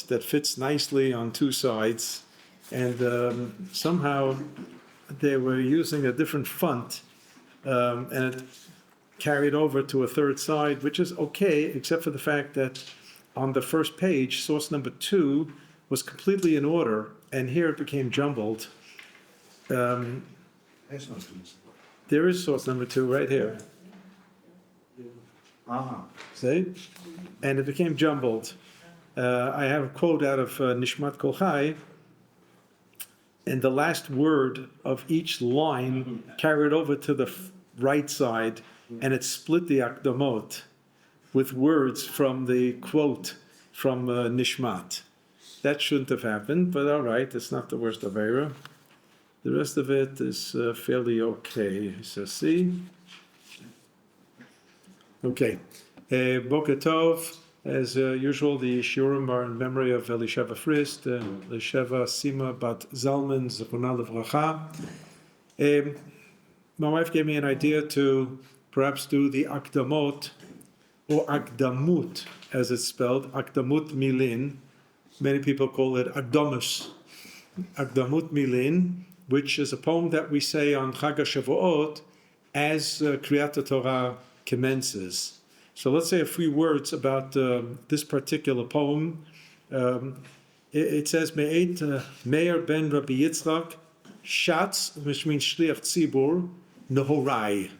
that fits nicely on two sides, and somehow they were using a different font, and it carried over to a third side, which is okay, except for the fact that on the first page, source number 2 was completely in order, and here it became jumbled. There is source number 2 right here. See? And it became jumbled. I have a quote out of Nishmat Kol Chai, and the last word of each line carried over to the right side, and it split the Akdamot with words from the quote from Nishmat. That shouldn't have happened, but all right, it's not the worst of error. The rest of it is fairly okay. So see? Okay. Boker Tov. As usual, the shiurim are in memory of Elisheva Frist, Elisheva Sima Bat Zalman, Zechronah Livracha. My wife gave me an idea to perhaps do the Akdamot, or Akdamut, as it's spelled, Akdamut Milin. Many people call it Akdamus. Akdamut Milin, which is a poem that we say on Chag HaShavuot as Kriyat Torah commences. So let's say a few words about this particular poem. It says, Me'et Meir ben Rabbi Yitzchak, Shatz, which means Shliach Tzibur, Nehorai.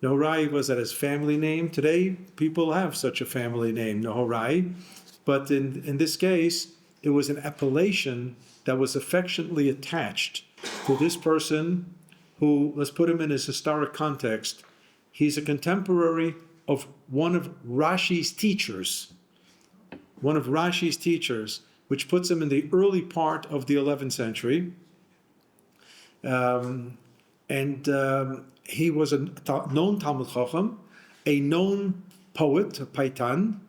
Nehorai was that his family name. Today, people have such a family name, Nehorai. But in this case, it was an appellation that was affectionately attached to this person who, let's put him in his historic context, he's a contemporary of one of Rashi's teachers, which puts him in the early part of the 11th century. He was a known Talmud Chacham, a known poet, a paitan,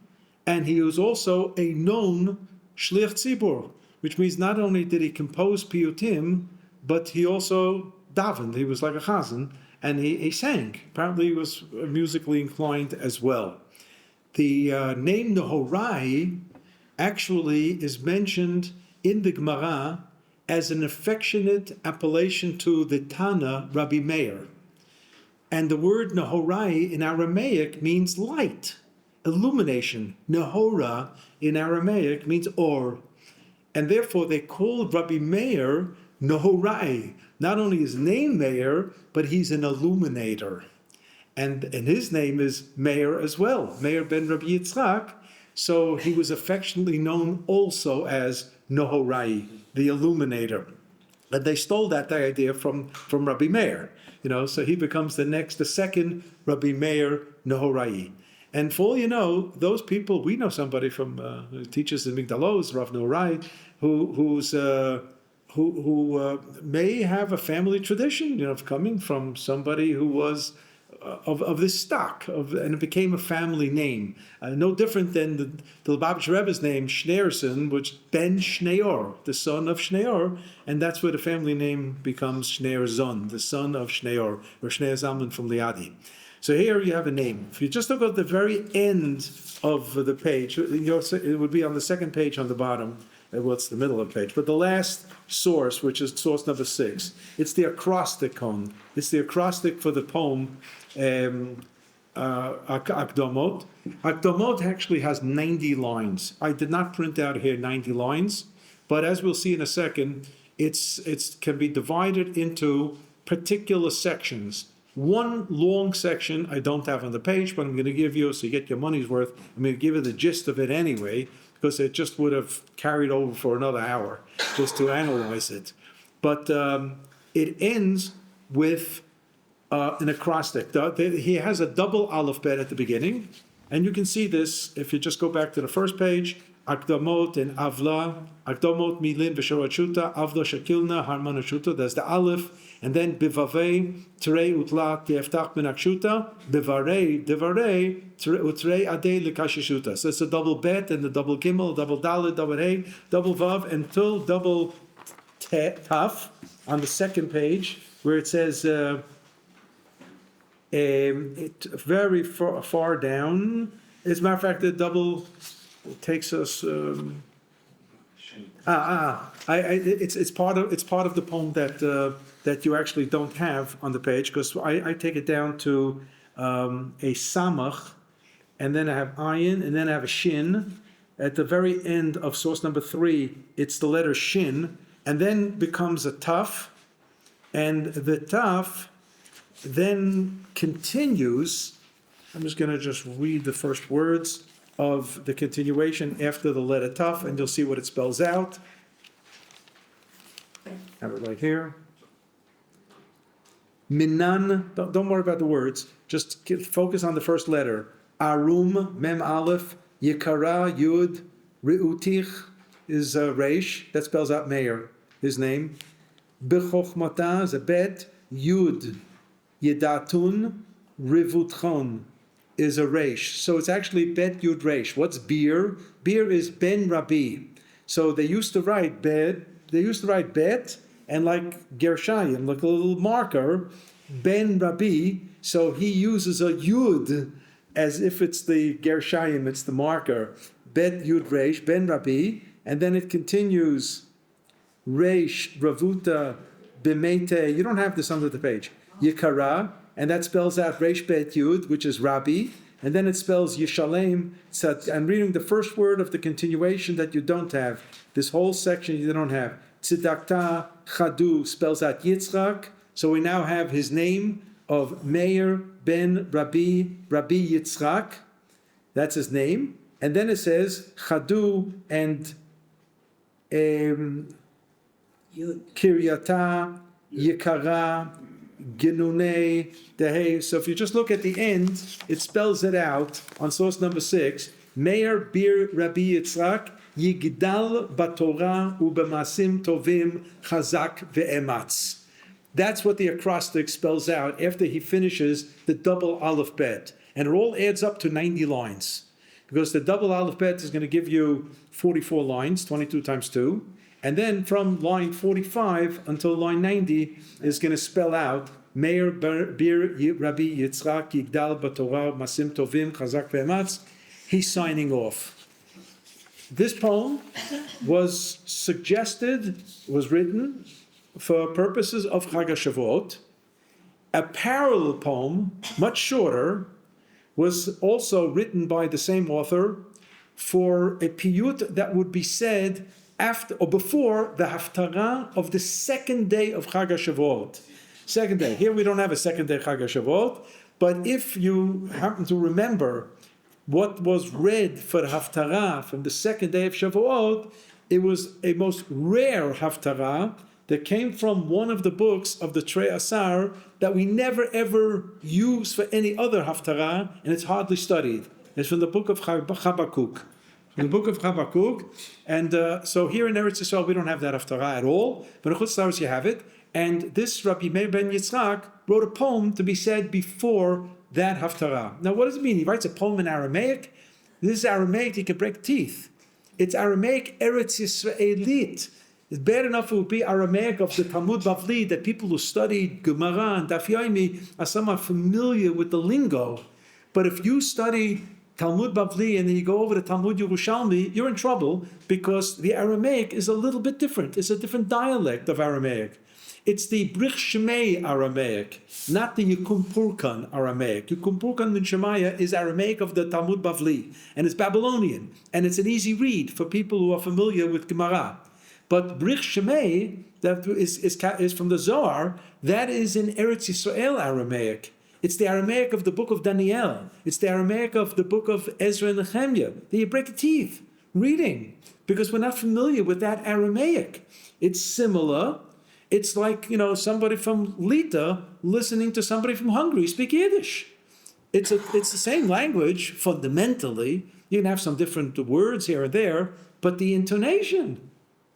and he was also a known Shliach Tzibur, which means not only did he compose piyutim, but he also davened. He was like a chazan, and he sang. Apparently he was musically inclined as well. The name Nehorai actually is mentioned in the Gemara as an affectionate appellation to the Tana, Rabbi Meir. And the word Nehorai in Aramaic means light, illumination. Nehora in Aramaic means or. And therefore they called Rabbi Meir Nehorai. Not only his name Meir, but he's an illuminator. And his name is Meir as well, Meir ben Rabbi Yitzchak. So he was affectionately known also as Nehorai, the illuminator. And they stole that idea from Rabbi Meir. So he becomes the second Rabbi Meir Nehorai. And for all you know, those people, we know somebody from who teaches in Migdalos, Rav Nehorai, who may have a family tradition, of coming from somebody who was of this stock, and it became a family name. No different than the Lubavitch Rebbe's name, Schneerson, which Ben Schneor, the son of Schneor, and that's where the family name becomes Schneerzon, the son of Schneor, or Schneer Zalman from Liadi. So here you have a name. If you just look at the very end of the page, it would be on the second page on the bottom. Well, it's the middle of the page. But the last source, which is source number 6, it's the acrostic cone. It's the acrostic for the poem Akdamot. Akdamot actually has 90 lines. I did not print out here 90 lines, but as we'll see in a second, it can be divided into particular sections. One long section I don't have on the page, but I'm going to give you, so you get your money's worth, I'm going to give you the gist of it anyway, because it just would have carried over for another hour just to analyze it. But it ends with an acrostic. He has a double aleph bet at the beginning, and you can see this if you just go back to the first page. Akdamot and Avla, Akdamot Milin V'Shorachuta, Avla Shakilna Harmanashuta. There's the aleph, and then Bivavei Terei Utla Tieftach Menakshuta, Bivarei Devarei Utrei Adei Likashishuta. So it's a double bet and the double gimel, double dalet, double hey, double vav, until double taf on the second page, where it says it very far down. As a matter of fact, the double takes us It's part of the poem that you actually don't have on the page, because I take it down to a samach, and then I have ayin, and then I have a shin. At the very end of source number 3, it's the letter shin, and then becomes a taf, and the taf then continues. I'm just going to just read the first words of the continuation after the letter taf, and you'll see what it spells out. Have it right here. Minan, don't worry about the words, just focus on the first letter. Arum, mem aleph, yikara, yud, re'utich is reish, that spells out Meir, his name. Bechochmata is a bet, yud, yedatun, rivutchon is a reish. So it's actually bet, yud, reish. What's beer? Beer is ben Rabbi. So they used to write bet, and like Gershayim, like a little marker, ben Rabbi, so he uses a yud as if it's the Gershayim, it's the marker, bet yud reish, ben Rabbi, and then it continues, reish, ravuta, b'meite, you don't have this under the page, yikara, and that spells out reish bet yud, which is Rabbi, and then it spells Yishalem. I'm reading the first word of the continuation that you don't have. This whole section you don't have. Tzedakta Chadu spells out Yitzchak. So we now have his name of Meir ben Rabbi Yitzchak. That's his name. And then it says Chadu and Kiryata, Yikara, Ginunei, Dehei. So if you just look at the end, it spells it out on source number 6. Meir bir Rabbi Yitzchak, Yigdal baTorah ubemasim tovim chazak ve'ematz. That's what the acrostic spells out after he finishes the double aleph bet. And it all adds up to 90 lines. Because the double aleph bet is going to give you 44 lines, 22 times 2. And then from line 45 until line 90 is going to spell out Meir bir Rabbi Yitzchak Yigdal baTorah Masim Tovim Chazak Ve'ematz. He's signing off. This poem was written for purposes of Chag HaShavuot. A parallel poem, much shorter, was also written by the same author for a piyut that would be said after or before the haftarah of the second day of Chag HaShavuot. Second day. Here we don't have a second day Chag HaShavuot, but if you happen to remember what was read for the haftarah from the second day of Shavuot, it was a most rare haftarah that came from one of the books of the Trei Asar that we never ever use for any other haftarah, and it's hardly studied. It's from the book of Habakkuk. In the book of Habakkuk, and so here in Eretz Yisrael we don't have that haftarah at all, but in Chutz La'aretz you have it. And this Rabbi Meir ben Yitzchak wrote a poem to be said before that haftarah. Now, what does it mean? He writes a poem in Aramaic. This is Aramaic, he can break teeth. It's Aramaic Eretz Yisraelit. It's bad enough it would be Aramaic of the Talmud Bavli, that people who studied Gemara and Daf Yomi are somewhat familiar with the lingo. But if you study Talmud Bavli and then you go over to Talmud Yerushalmi, you're in trouble because the Aramaic is a little bit different. It's a different dialect of Aramaic. It's the Brich Shemei Aramaic, not the Yikum Purkan Aramaic. Yikum Purkan min Shemaya is Aramaic of the Talmud Bavli, and it's Babylonian, and it's an easy read for people who are familiar with Gemara. But Brich Shemei, that is from the Zohar, that is in Eretz Yisrael Aramaic. It's the Aramaic of the book of Daniel. It's the Aramaic of the book of Ezra and Nehemiah. You break your teeth reading because we're not familiar with that Aramaic. It's similar. It's like, somebody from Lita listening to somebody from Hungary speak Yiddish. It's the same language fundamentally. You can have some different words here and there, but the intonation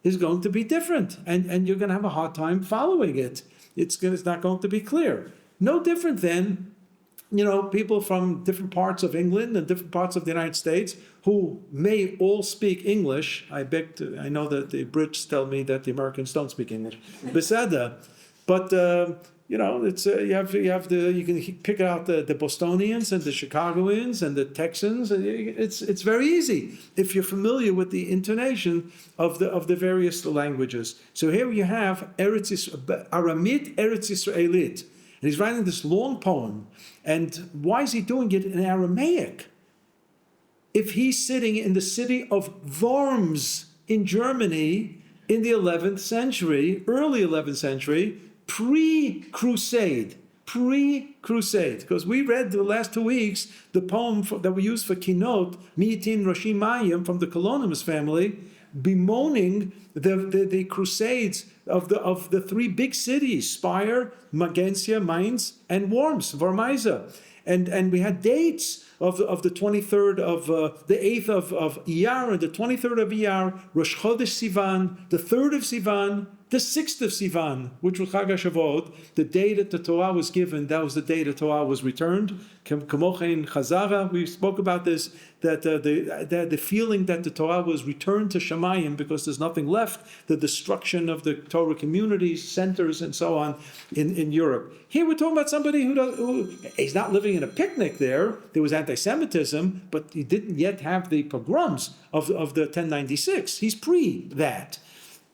is going to be different, and you're going to have a hard time following it. It's not going to be clear. No different than, people from different parts of England and different parts of the United States who may all speak English. I know that the Brits tell me that the Americans don't speak English. Besada. But it's you can pick out the Bostonians and the Chicagoans and the Texans. It's very easy if you're familiar with the intonation of the various languages. So here you have Aramit Eretz Yisraelit, and he's writing this long poem. And why is he doing it in Aramaic? If he's sitting in the city of Worms in Germany in the 11th century, early 11th century, pre-crusade, because we read the last 2 weeks the poem that we used for Kinot, Mi'atin Roshim Mayim, from the Colonimus family, bemoaning the crusades of the 3 big cities, Speyer, Magentia, Mainz, and Worms, and we had dates of the 23rd of the 8th of Iyar and the 23rd of Iyar, Rosh Chodesh Sivan, the 3rd of Sivan, the 6th of Sivan, which was Chag HaShavuot, the day that the Torah was given. That was the day the Torah was returned. Kamochein Chazara, we spoke about this, that the feeling that the Torah was returned to Shemayim because there's nothing left, the destruction of the Torah communities, centers, and so on in Europe. Here we're talking about somebody who he's not living in a picnic there. There was anti-Semitism, but he didn't yet have the pogroms of the 1096. He's pre that.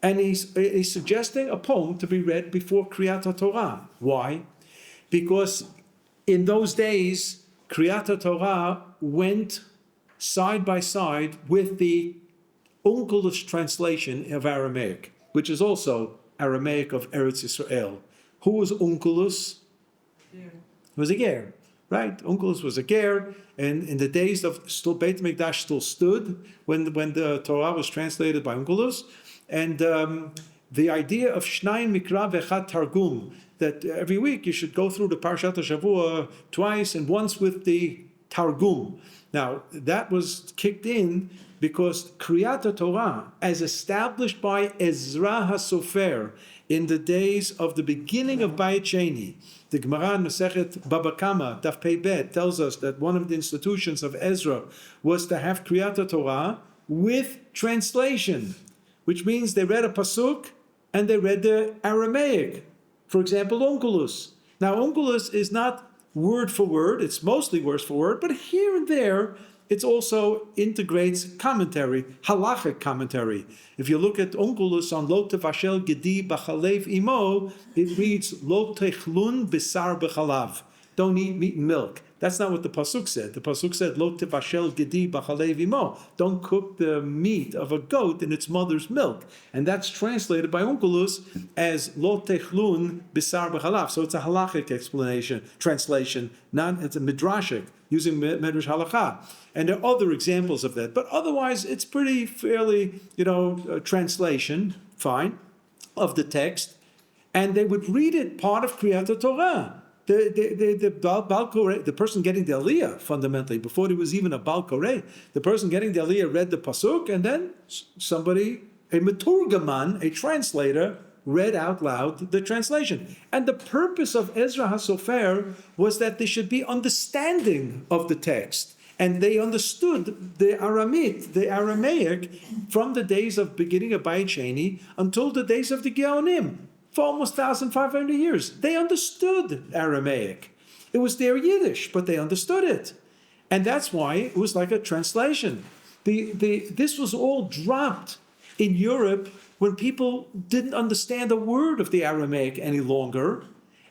And he's suggesting a poem to be read before Kriyat Torah. Why? Because in those days, Kriyat Torah went side by side with the Onkelos translation of Aramaic, which is also Aramaic of Eretz Yisrael. Who was Onkelos? He was a ger, right? Onkelos was a ger, and in the days of Beit HaMikdash still stood when the Torah was translated by Onkelos. And the idea of Shnayim Mikra V'echad Targum, that every week you should go through the Parshat HaShavua twice and once with the Targum. Now, that was kicked in because Kriyat Torah, as established by Ezra HaSofer in the days of the beginning of Bayit Sheni, the Gemara in Masechet Baba Kama, Daf Pei Bet, tells us that one of the institutions of Ezra was to have Kriyat Torah with translation, which means they read a pasuk and they read the Aramaic. For example, Onkelos. Now, Onkelos is not word for word, it's mostly word for word, but here and there, it also integrates commentary, halachic commentary. If you look at Onkelos on Lo Tevashel Gedi B'chalev Imo, it reads Lo Techlun B'sar B'chalav. Don't eat meat and milk. That's not what the pasuk said. The pasuk said, "Lo tevashel gedi b'chalev imo." Don't cook the meat of a goat in its mother's milk, and that's translated by Onkelos as "Lo techlun b'sar b'chalav." So it's a halachic translation. It's a midrashic using medrash halacha, and there are other examples of that. But otherwise, it's pretty fairly, translation, fine, of the text, and they would read it part of Kriyat Torah. The person getting the Aliyah, fundamentally, before there was even a Bal Koreh, the person getting the Aliyah read the Pasuk, and then somebody, a Meturgaman, a translator, read out loud the translation. And the purpose of Ezra HaSofer was that there should be understanding of the text. And they understood the Aramaic, from the days of beginning of Bayit Sheni until the days of the Geonim. For almost 1,500 years. They understood Aramaic. It was their Yiddish, but they understood it. And that's why it was like a translation. This was all dropped in Europe when people didn't understand a word of the Aramaic any longer.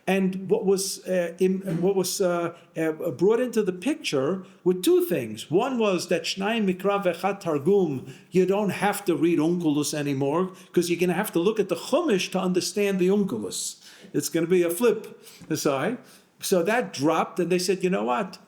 And what was brought into the picture were 2 things. One was that Shnayim Mikra V'echad Targum, you don't have to read Onkelos anymore, because you're going to have to look at the Chumash to understand the Onkelos. It's going to be a flip aside. So that dropped, and they said, you know what?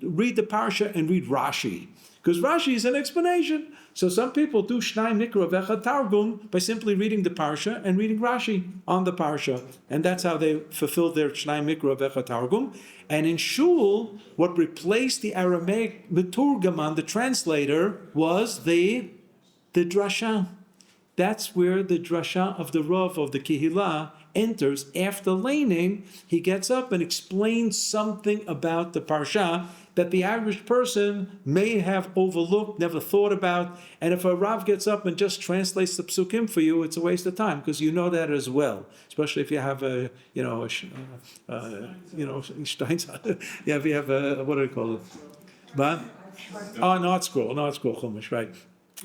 Read the Parsha and read Rashi, because Rashi is an explanation. So some people do Shnayim Mikra V'echad Targum by simply reading the Parsha and reading Rashi on the Parsha. And that's how they fulfilled their Shnayim Mikra V'echad Targum. And in Shul, what replaced the Aramaic Meturgaman, the translator, was the drasha. That's where the drasha of the Rav of the Kehillah enters. After laning, he gets up and explains something about the parsha that the average person may have overlooked, never thought about. And if a Rav gets up and just translates the psukim for you, it's a waste of time, because you know that as well. Especially if you have a, Steinzeit. Yeah, if you have a, what do they call it? But, not scroll chumash, right?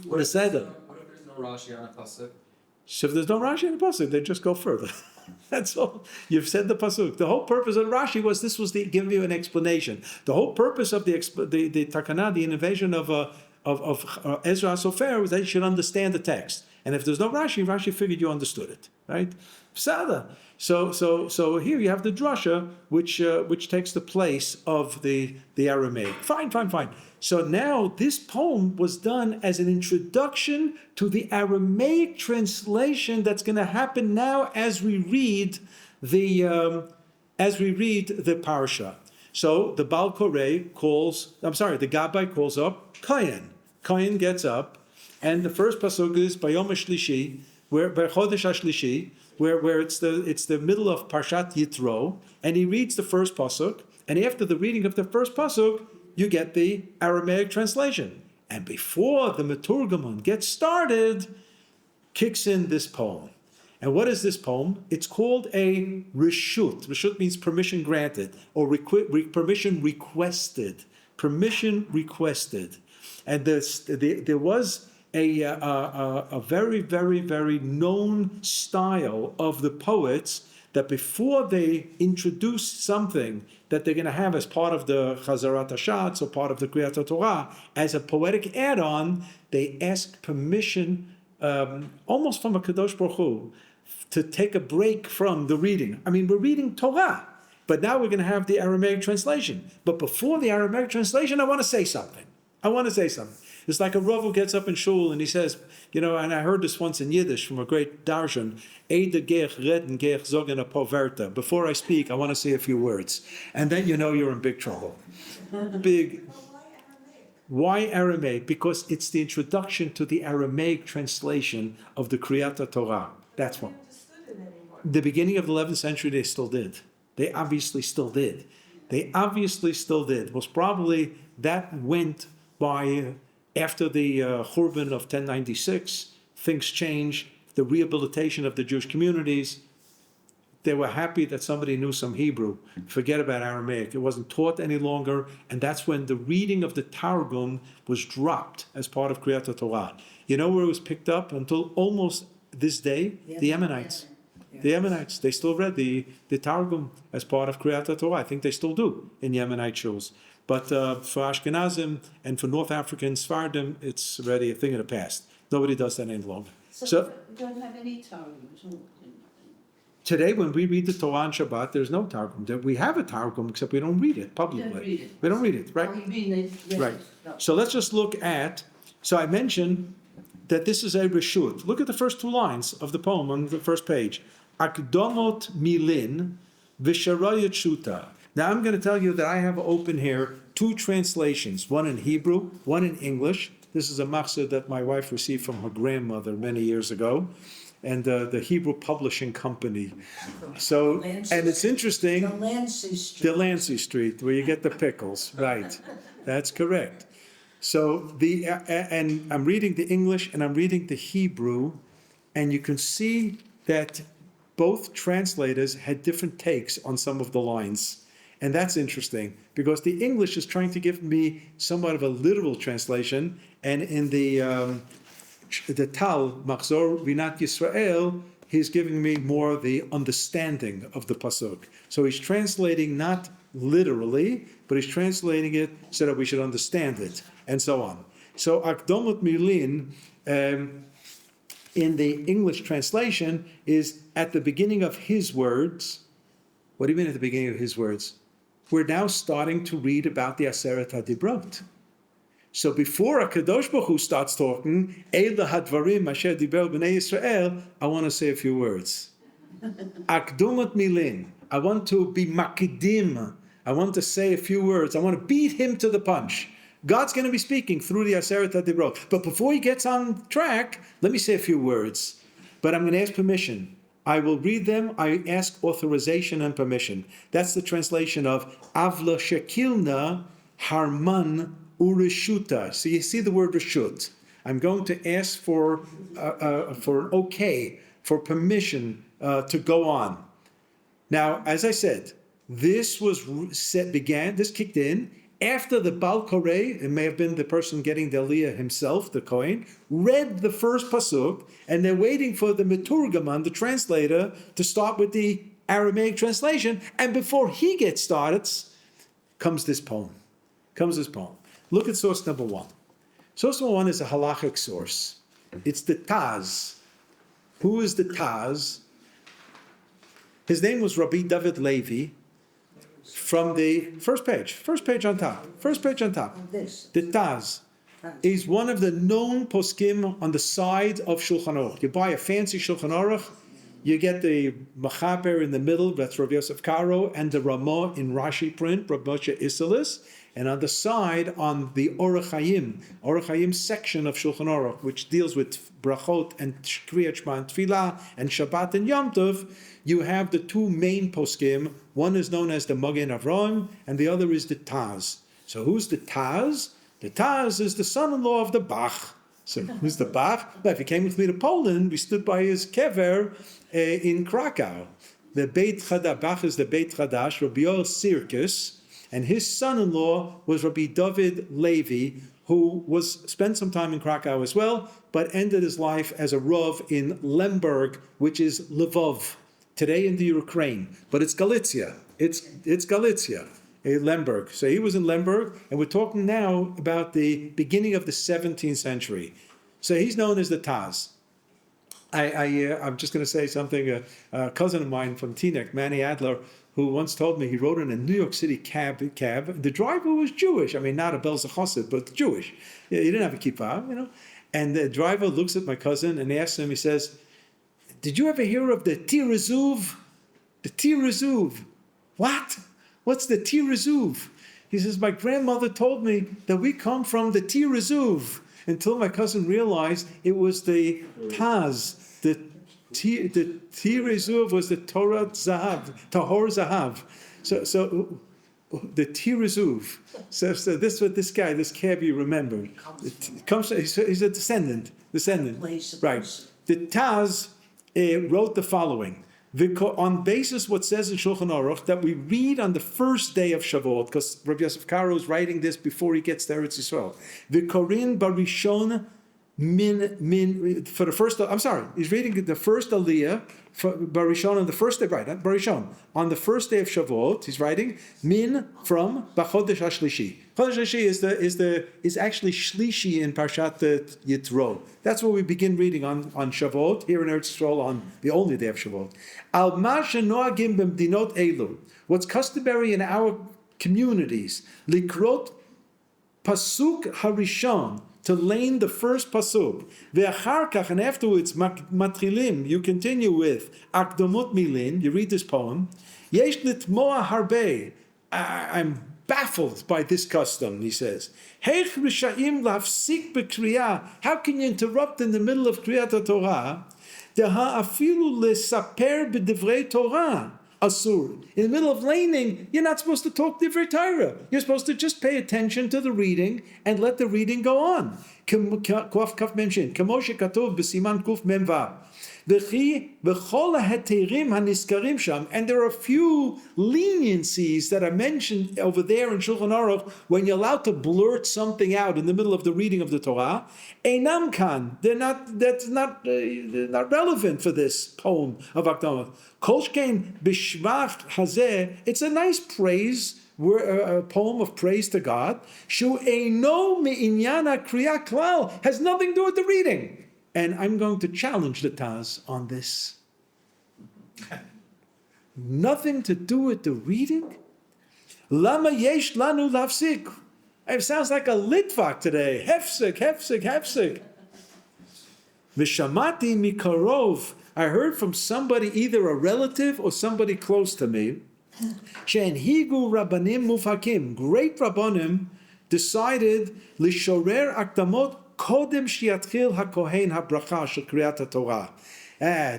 What is that? What if there's no Rashi on a pasuk? So if there's no Rashi in the pasuk, they just go further. That's all. You've said the pasuk. The whole purpose of Rashi was giving you an explanation. The whole purpose of the takana, the innovation of Ezra Sofer, was that you should understand the text. And if there's no Rashi figured you understood it, right? Sada. So here you have the drasha, which takes the place of the Aramaic. Fine. So now this poem was done as an introduction to the Aramaic translation that's going to happen now as we read the parsha. So the Baal Koreh the Gabbai calls up Kayin. Kayin gets up, and the first pasuk is Bayom HaShlishi, where Chodesh HaShlishi, where it's the middle of Parshat Yitro, and he reads the first pasuk, and after the reading of the first pasuk, you get the Aramaic translation. And before the Meturgamon gets started, kicks in this poem. And what is this poem? It's called a Reshut. Reshut means permission granted, or permission requested. Permission requested. And there was a very, very, very known style of the poets that before they introduce something that they're going to have as part of the Chazarat HaShatz or part of the Kriyat Torah as a poetic add-on, they ask permission almost from a Kadosh Baruch Hu to take a break from the reading. I mean, we're reading Torah, but now we're going to have the Aramaic translation. But before the Aramaic translation, I want to say something. It's like a Rav who gets up in shul and he says, and I heard this once in Yiddish from a great darshan, before I speak, I want to say a few words. And then you're in big trouble. Why Aramaic? Because it's the introduction to the Aramaic translation of the Kriyat Torah. That's one. The beginning of the 11th century, they still did. They obviously still did. Most probably that went by after the Churban of 1096. Things changed. The rehabilitation of the Jewish communities. They were happy that somebody knew some Hebrew. Forget about Aramaic. It wasn't taught any longer. And that's when the reading of the Targum was dropped as part of Kriyat Torah. You know where it was picked up until almost this day? The Ammonites. The Ammonites, they still read the Targum as part of Kriyat Torah. I think they still do in the Ammonite shuls. But for Ashkenazim and for North African Sephardim, it's already a thing of the past. Nobody does that any longer. So we don't have any Targum. Today, when we read the Torah on Shabbat, there's no Targum. We have a Targum, except we don't read it publicly. We don't read it, right? Right. No. So let's just look at. So I mentioned that this is a reshut. Look at the first two lines of the poem on the first page. Akdamot milin v'sharayat shuta. Now I'm going to tell you that I have open here two translations, one in Hebrew, one in English. This is a machzor that my wife received from her grandmother many years ago, and the Hebrew Publishing Company. So, and it's interesting. The Lancey Street, where you get the pickles, right? That's correct. So and I'm reading the English and I'm reading the Hebrew, and you can see that both translators had different takes on some of the lines. And that's interesting, because the English is trying to give me somewhat of a literal translation, and in the Tal, Machzor Rinat Yisrael, he's giving me more the understanding of the pasuk. So he's translating not literally, but he's translating it so that we should understand it, and so on. So Akdamot Milin, in the English translation, is at the beginning of his words. What do you mean at the beginning of his words? We're now starting to read about the Aseret HaDibrot. So before HaKadosh Baruch Hu starts talking, Eila Hadvarim Asher Diber B'nai Yisrael, I want to say a few words. Akdamot Milin. I want to be makidim. I want to say a few words. I want to beat him to the punch. God's going to be speaking through the Aseret HaDibrot. But before he gets on track, let me say a few words. But I'm going to ask permission. I will read them. I ask authorization and permission. That's the translation of Avla Shekilna Harman Urishuta. So you see the word Rishut. I'm going to ask for for permission to go on. Now, as I said, this kicked in after the Baal Koreh, it may have been the person getting the Aliyah himself, the Kohen, read the first pasuk, and they're waiting for the Meturgaman, the translator, to start with the Aramaic translation. And before he gets started, comes this poem. Look at source number 1. Source number 1 is a halachic source. It's the Taz. Who is the Taz? His name was Rabbi David Levi. From the first page on top. This. The Taz is one of the known poskim on the side of Shulchan Aruch. You buy a fancy Shulchan Aruch, you get the Machaber in the middle, that's Rav Yosef Karo, and the Ramah in Rashi print, Rav Moshe Isserles, and on the side, on the Orach Hayim section of Shulchan Aruch, which deals with brachot and Kriyat Shema and Tfilah and Shabbat and Yom Tov, you have the two main poskim. One is known as the Magen Avraham, and the other is the Taz. So who's the Taz? The Taz is the son-in-law of the Bach. So who's the Bach? Well, if he came with me to Poland, we stood by his kever in Krakow. The Beit Chadash, Bach is the Beit Chadash, Rabbi Yoel Sirkis, and his son-in-law was Rabbi David Levi, who spent some time in Krakow as well, but ended his life as a Rav in Lemberg, which is Lvov, today in the Ukraine, but it's Galicia. It's Galicia, Lemberg. So he was in Lemberg, and we're talking now about the beginning of the 17th century. So he's known as the Taz. I'm just going to say something. A cousin of mine from Teaneck, Manny Adler, who once told me he rode in a New York City cab. The driver was Jewish. I mean, not a Belzer Chassid, but Jewish. He didn't have a kippah, And the driver looks at my cousin and asks him, he says, "Did you ever hear of the Tirazuv? The Tirazuv." "What? What's the Tirazuv?" He says, "My grandmother told me that we come from the Tirazuv," until my cousin realized it was the Taz. The Tirazuv was the Tahor Zahav. So the Tirazuv. So this is what this cabbie remembered. He's a descendant. Right. The Taz wrote the following. On basis what says in Shulchan Aruch that we read on the first day of Shavuot, because Rabbi Yosef Karo is writing this before he gets to Eretz Yisrael. V'korin barishon min for the first. I'm sorry, he's reading the first Aliyah for barishon on the first day, right? Barishon on the first day of Shavuot. He's writing min from Bachodesh Hashlishi. Chodesh Hashlishi is actually Shlishi in Parshat Yitro. That's where we begin reading on Shavuot here in Eretz Yisrael on the only day of Shavuot. Al ma shenoagim b'mdinot elu. What's customary in our communities? Likrot pasuk harishon, to lane the first pasuk. Ve'achar kach, and afterwards matrilim, you continue with Akdamot milin, you read this poem. Yesh litmoa harbe. I'm baffled by this custom, he says. Heich rishayim lafsik b'kriyah. How can you interrupt in the middle of Kriyat HaTorah? Deha afilu lesaper b'divrei Torah. Asur. In the middle of laning, you're not supposed to talk divrei Torah. You're supposed to just pay attention to the reading and let the reading go on. Kuf kaf memshin. Kamoshe katov b'siman kuf memva. And there are a few leniencies that are mentioned over there in Shulchan Aruch when you're allowed to blurt something out in the middle of the reading of the Torah. Einam kan, they're not relevant for this poem of Akdamot. Kolshkein b'shvach hazeh, it's a nice praise, a poem of praise to God. Shu eino me'inyana kriya klal, has nothing to do with the reading. And I'm going to challenge the Taz on this. Nothing to do with the reading? Lama yesh lanu lafsik. It sounds like a litvak today. Hefsik. Vishamati mikarov. I heard from somebody, either a relative or somebody close to me. She'enhigu rabbanim mufakim. Great rabbanim decided lishorer Akdamot kodem shiatchil hakohen habracha shel kriyat haTorah.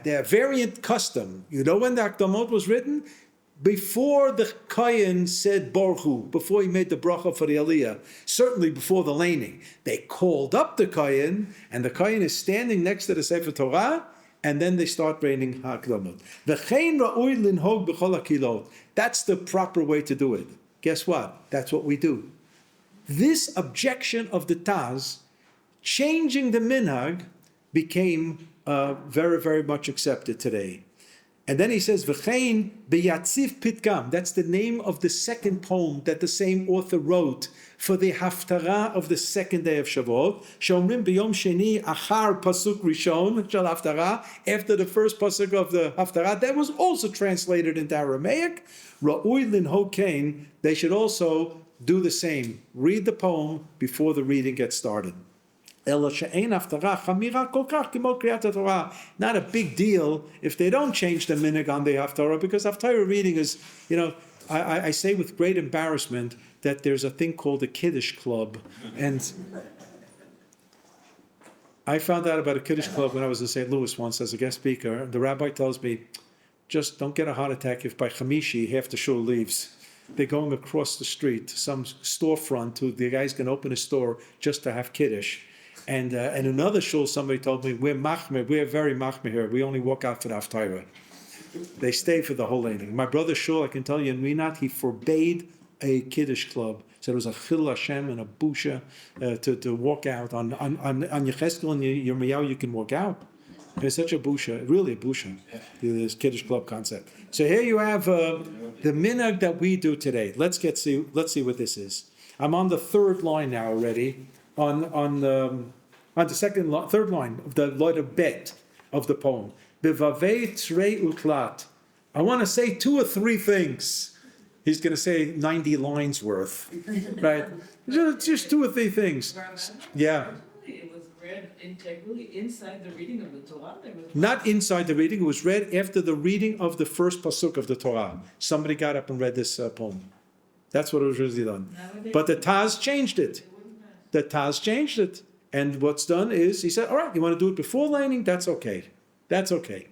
The variant custom. You know when the Akdamot was written? Before the Kohen said Baruch Hu, before he made the bracha for the Aliyah, certainly before the laning, they called up the Kohen, and the Kohen is standing next to the Sefer Torah, and then they start reading Akdamot. V'chein ra'ui linhog b'chol hakilot. That's the proper way to do it. Guess what? That's what we do. This objection of the Taz, changing the minhag, became very, very much accepted today. And then he says, V'chein b'yatziv pitkam. That's the name of the second poem that the same author wrote for the haftarah of the second day of Shavuot. Shomrim b'yom sheni achar pasuk rishon shel haftarah. After the first pasuk of the haftarah, that was also translated into Aramaic. Ra'ui linho kain. They should also do the same. Read the poem before the reading gets started. Not a big deal if they don't change the minhag on the haftarah, because haftarah reading is, I say with great embarrassment that there's a thing called a Kiddush club, and I found out about a Kiddush club when I was in St. Louis once as a guest speaker. The rabbi tells me, just don't get a heart attack if by Chamishi half the shul leaves. They're going across the street to some storefront who the guy's going to open a store just to have Kiddush. And another shul, somebody told me, we're very machmir here. We only walk out for the haftarah. They stay for the whole evening. My brother shul, I can tell you in Rinat, he forbade a Kiddush club. So it was a chil Hashem and a busha to walk out. On Yecheskel and Yirmiyahu, you can walk out. It's such a busha, really a busha, this Kiddush club concept. So here you have the minhag that we do today. Let's see what this is. I'm on the third line now already. On the third line of the letter bet of the poem. Bevavei trei utlat. I want to say 2 or 3 things. He's going to say 90 lines worth, right? Just 2 or 3 things. Yeah. It was read integrally inside the reading of the Torah. Not inside the reading. It was read after the reading of the first pasuk of the Torah. Somebody got up and read this poem. That's what it was really done. But the Taz changed it. The Taz changed it. And what's done is, he said, all right, you want to do it before laning? That's okay. That's okay.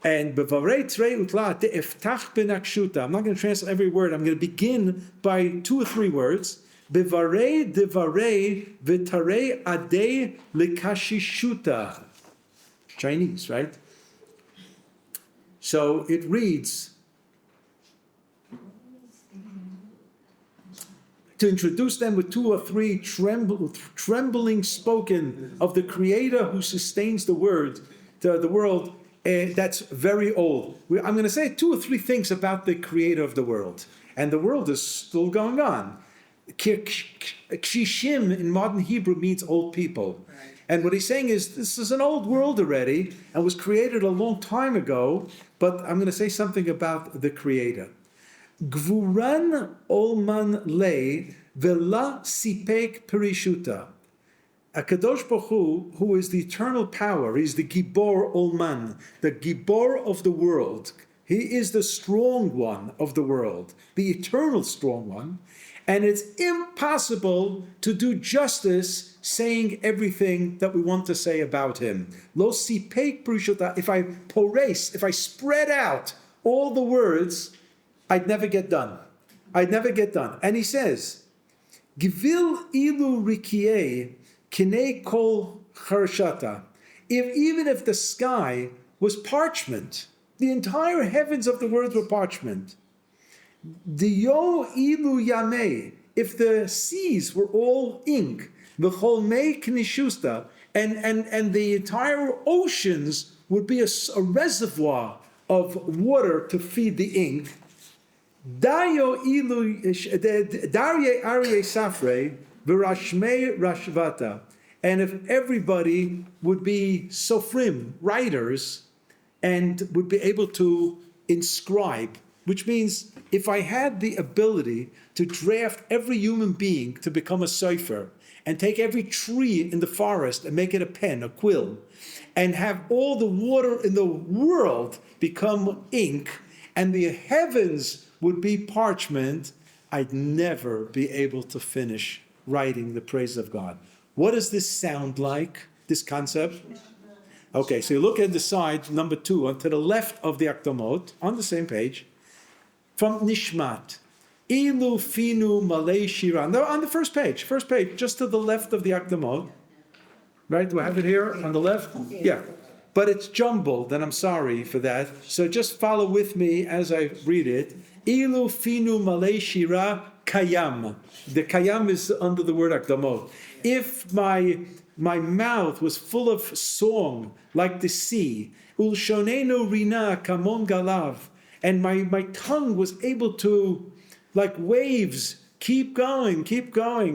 And bevarei trei utla te'eftach benakshuta. I'm not going to translate every word. I'm going to begin by 2 or 3 words. Bevarei devarei v'tarei adei lekashishuta. Chinese, right? So it reads, to introduce them with 2 or 3 trembling spoken of the Creator who sustains the world, that's very old. I'm going to say 2 or 3 things about the Creator of the world. And the world is still going on. Kshishim in modern Hebrew means old people. Right. And what he's saying is, this is an old world already, and was created a long time ago, but I'm going to say something about the Creator. Gvuran olman le vela sipek perishuta. Akadosh Baruch Hu, who is the eternal power, he's the Gibor olman, the Gibor of the world. He is the strong one of the world, the eternal strong one. And it's impossible to do justice saying everything that we want to say about him. Lo sipek perishuta. If I spread out all the words, I'd never get done. And he says, Givil ilu rikieh kinei kol charshata. Even if the sky was parchment, the entire heavens of the world were parchment. Diyo ilu yameh. If the seas were all ink, v'chol mei knishusta, and the entire oceans would be a reservoir of water to feed the ink. Darye Arye Safre Virashme Rashvata. And if everybody would be sofrim, writers, and would be able to inscribe, which means if I had the ability to draft every human being to become a sofer, and take every tree in the forest and make it a pen, a quill, and have all the water in the world become ink, and the heavens would be parchment, I'd never be able to finish writing the praise of God. What does this sound like, this concept? Okay, so you look at the side, number 2, to the left of the Akdamot, on the same page, from Nishmat. Ilu finu malei shira. No, on the first page, just to the left of the Akdamot. Right, do I have it here on the left? Yeah. But it's jumbled, and I'm sorry for that. So just follow with me as I read it. Ilu finu malei shira kayam. The kayam is under the word Akdamot. If my mouth was full of song like the sea, ulshonenu rina kamon galav, and my tongue was able to, like waves, keep going,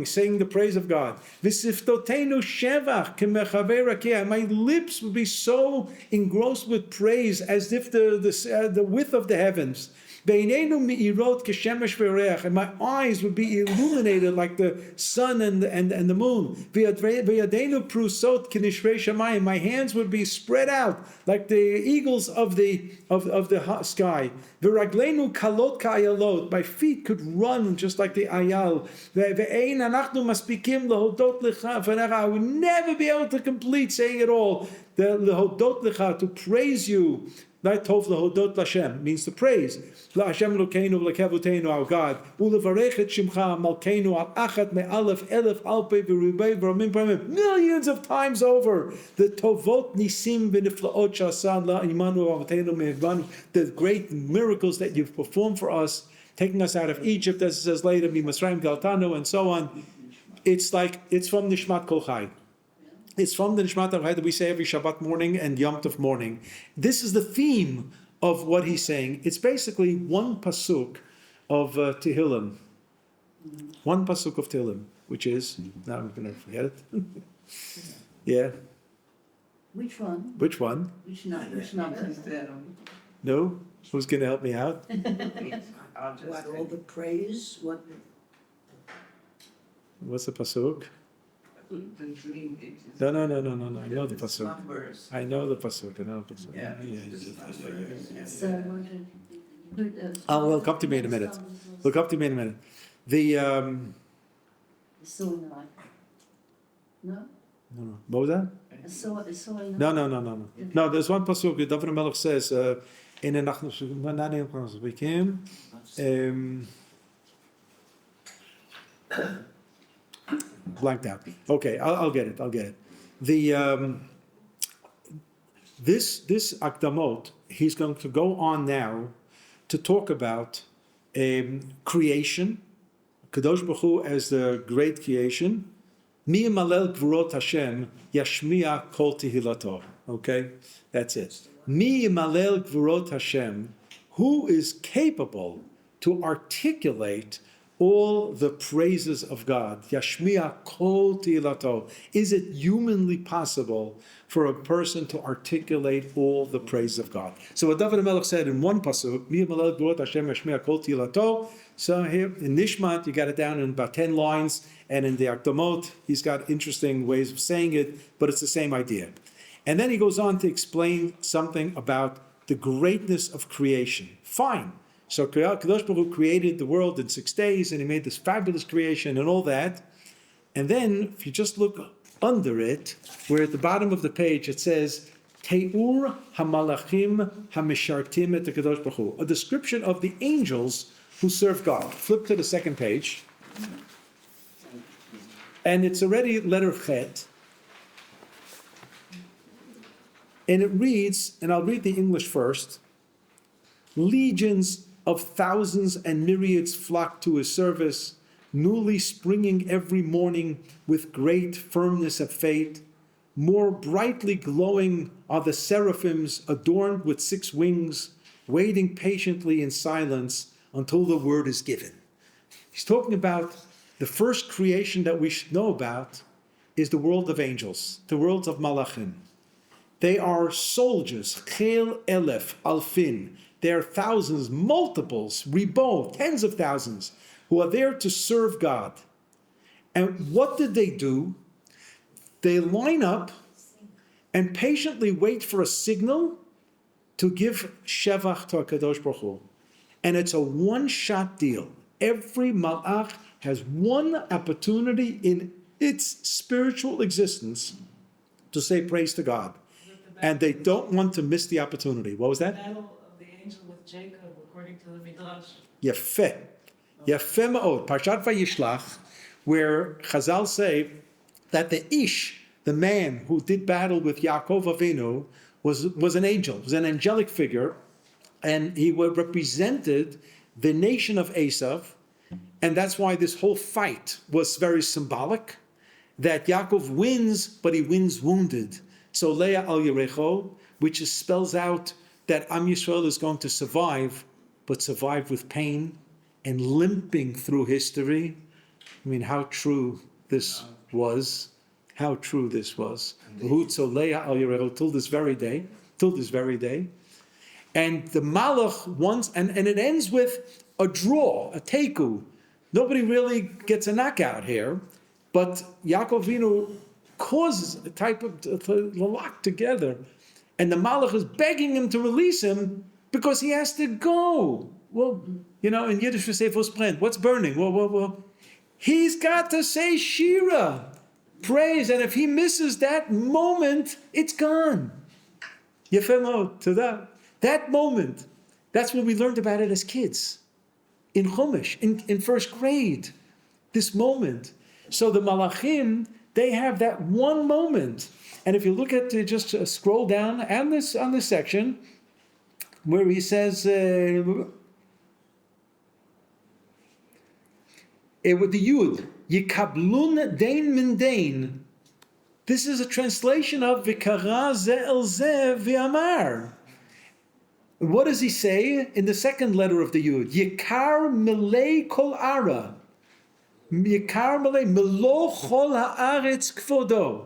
saying the praise of God. V'siftotenu shevach kemechaver rakeh. My lips would be so engrossed with praise as if the width of the heavens. Ve'inenu me'irot keshemesh ve'reach. And my eyes would be illuminated like the sun and the moon. Ve'yadenu prusot kenishvei shamayim. My hands would be spread out like the eagles of the sky. Ve'raglenu kalot ka'ayalot. My feet could run just like the ayal. Ve'ein anachnu maspikim lehodot lecha v'necha. I would never be able to complete saying it all. The lehodot lecha, to praise you. Not tov lehodot Lashem means to praise. La Hashem Elokeinu v'lekevotenu, our God. Ulevarech et shimcha malkeinu al achat me'alef elef alpei v'rubei v'ramim paramim. Millions of times over. The tovot nisim v'niflaot sh'asad la imanu avotenu me'evanu. The great miracles that you've performed for us, taking us out of Egypt, as it says later, Mimasraim Galtanu, and so on. It's from Nishmat Kol Chai. It's from the Nishmat Kol Chai that we say every Shabbat morning and Yom Tov morning. This is the theme of what he's saying. It's basically one pasuk of Tehillim. One pasuk of Tehillim, which is, now I'm going to forget it. Yeah. Which one? Which one? Which number is that? No? Who's going to help me out? What, all the praise? What? What's the pasuk? The dream, it is. No. I know the pasuk. Numbers. I know the pasuk. Yeah. We'll come to me in a minute. The No? no. What was that? No. No, there's one pasuk. The David Melech says in a we came. Blanked out. Okay, I'll get it. The this Akdamot, he's going to go on now to talk about creation, Kadosh Baruch Hu as the great creation. Mi malel gvurot Hashem yashmiya kol tehilato. Okay, that's it. Mi malel gvurot Hashem, who is capable to articulate all the praises of God. Yashmiya kol tehilato. Is it humanly possible for a person to articulate all the praise of God? So what David HaMelech said in one pasuk, Mi malel gvurot Hashem yashmiya kol tehilato. So here in Nishmat, you got it down in about 10 lines, and in the Akdamot, he's got interesting ways of saying it, but it's the same idea. And then he goes on to explain something about the greatness of creation. Fine. So Kadosh Baruch Hu created the world in 6 days, and he made this fabulous creation and all that. And then, if you just look under it, where at the bottom of the page it says, Teur HaMalachim HaMishartim et Kadosh Baruch Hu, a description of the angels who serve God. Flip to the second page. And it's already letter Chet. And it reads, and I'll read the English first, legions of thousands and myriads flock to his service, newly springing every morning with great firmness of faith. More brightly glowing are the seraphims adorned with 6 wings, waiting patiently in silence until the word is given. He's talking about the first creation that we should know about is the world of angels, the world of Malachim. They are soldiers, Chel Elef Alfin. They are thousands, multiples, ribon, tens of thousands, who are there to serve God. And what did they do? They line up and patiently wait for a signal to give Shevach to HaKadosh Baruch Hu. And it's a one-shot deal. every malach has one opportunity in its spiritual existence to say praise to God. And they don't want to miss the opportunity. What was that? Battle of the angel with Jacob, according to the Midrash. Yefeh. Yefeh ma'od. Parshat Vayishlach, where Chazal say that the Ish, the man who did battle with Yaakov Avinu, was an angel, was an angelic figure, and he represented the nation of Esav, and that's why this whole fight was very symbolic, that Yaakov wins, but he wins wounded. So Leah al Yerecho, which spells out that Am Yisrael is going to survive, but survive with pain and limping through history. I mean, how true this was. How true this was. So Leah al Yerecho till this very day. And the Malach once, and it ends with a draw, a teku. Nobody really gets a knockout here, but Yaakov Avinu causes a type of lock together, and the Malach is begging him to release him because he has to go. Well, in Yiddish we say, what's burning? Well, he's got to say Shira, praise, and if he misses that moment, it's gone. Yefemo, to that moment, that's what we learned about it as kids. In Chumash, in first grade, this moment. So the Malachim, they have that one moment. And if you look at, just scroll down on this section, where he says, with the Yud, Yikablun Dain Min Dain. This is a translation of Vikara Ze El Ze V'Amar. What does he say in the second letter of the Yud? Yikar Milei Kol Ara. Yikar Milei Melo Chol Haaretz Kvodo.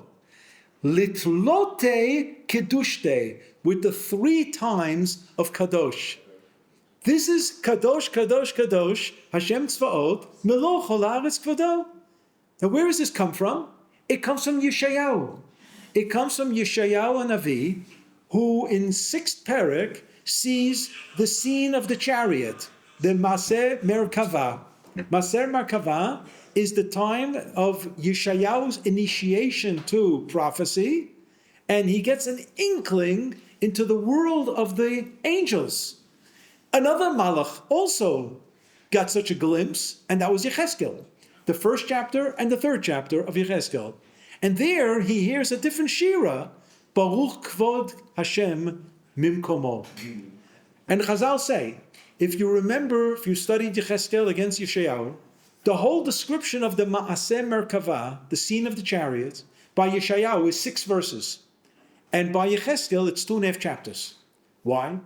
Litlote Kedushte. With the 3 times of Kadosh. This is Kadosh, Kadosh, Kadosh, Hashem Tzvaot, Melo Chol Haaretz Kvodo. Now where does this come from? It comes from Yeshayahu. It comes from Yeshayahu and Navi, who in 6th Perek sees the scene of the chariot, the Maser Merkava. Maser Merkava is the time of Yeshayahu's initiation to prophecy, and he gets an inkling into the world of the angels. Another Malach also got such a glimpse, and that was Yecheskel, the 1st chapter and the 3rd chapter of Yecheskel. And there he hears a different Shira, Baruch Kvod Hashem Mimkomo. And Chazal say, if you studied Yecheskel against Yeshayahu, the whole description of the Ma'aseh Merkava, the scene of the chariots, by Yeshayahu is 6 verses. And by Yecheskel, it's 2.5 chapters. Why?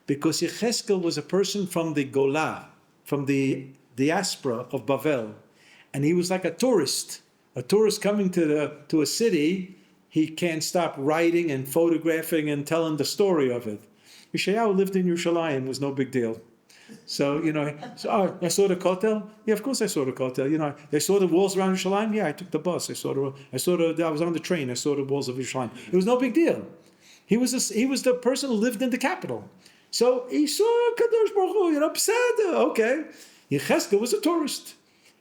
Because Yecheskel was a person from the Golah, from the diaspora of Bavel. And he was like a tourist coming to a city. He can't stop writing and photographing and telling the story of it. Yeshayahu lived in Yerushalayim, was no big deal. So, I saw the Kotel. Yeah, of course I saw the Kotel. I saw the walls around Yerushalayim. Yeah, I took the bus. I was on the train. I saw the walls of Yerushalayim. It was no big deal. He was the person who lived in the capital. So he saw Kadosh Baruch Hu, Pesada, okay. Yecheskel was a tourist.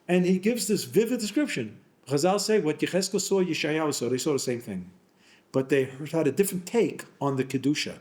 And he gives this vivid description. Chazal say what Yecheskel saw, Yeshayahu saw. They saw the same thing. But they had a different take on the Kedusha.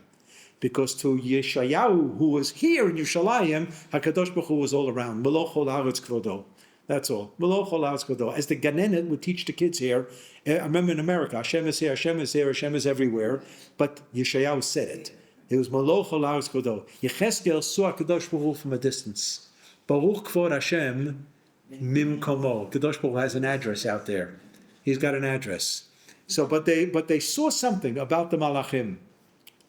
Because to Yeshayahu, who was here in Yerushalayim, HaKadosh Baruch Hu was all around. Melo Chol Haaretz Kvodo. That's all. Melo Chol Haaretz Kvodo. As the Ganenet would teach the kids here, I remember in America, Hashem is here, Hashem is here, Hashem is everywhere. But Yeshayahu said it. It was Melo Chol Haaretz Kvodo. Yecheskel saw HaKadosh Baruch Hu from a distance. Baruch Kvod Hashem Mim Komo. Kadosh Baruch Hu has an address out there. He's got an address. So, but they saw something about the Malachim.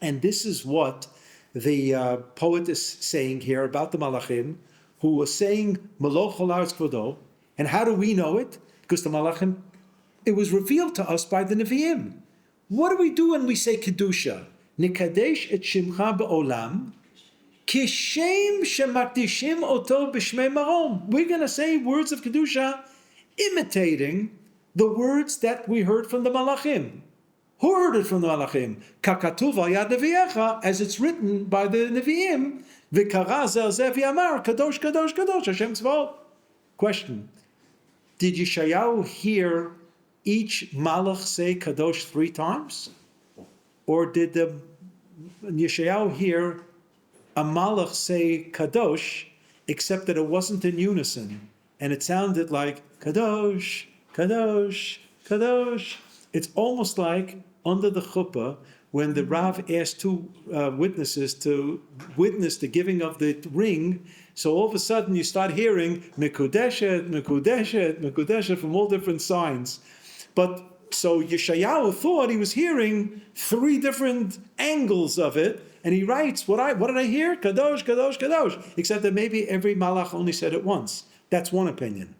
And this is what the poet is saying here about the Malachim, who was saying Melo Chol Haaretz Kvodo. And how do we know it? Because the Malachim, it was revealed to us by the Nevi'im. What do we do when we say Kedusha? Nikadesh et Shimcha Ba'olam, Kishem Shemakdishim Oto B'Shmei Marom. We're going to say words of Kedusha imitating the words that we heard from the Malachim. Who heard it from the Malachim? Kakatuv al yad Nevi'echa, as it's written by the Nevi'im, V'kara zel zeh v'yamar, Kadosh, Kadosh, Kadosh, Hashem Tzvaot. Question. Did Yeshayahu hear each Malach say Kadosh 3 times? Or did the Yeshayahu hear a Malach say Kadosh, except that it wasn't in unison, and it sounded like Kadosh, Kadosh, Kadosh? It's almost like under the chuppah, when the Rav asked 2 witnesses to witness the giving of the ring, so all of a sudden you start hearing Mekudeshet, Mekudeshet, Mekudeshet from all different signs. But so Yeshayahu thought he was hearing 3 different angles of it, and he writes, what did I hear? Kadosh, Kadosh, Kadosh. Except that maybe every malach only said it once. That's one opinion.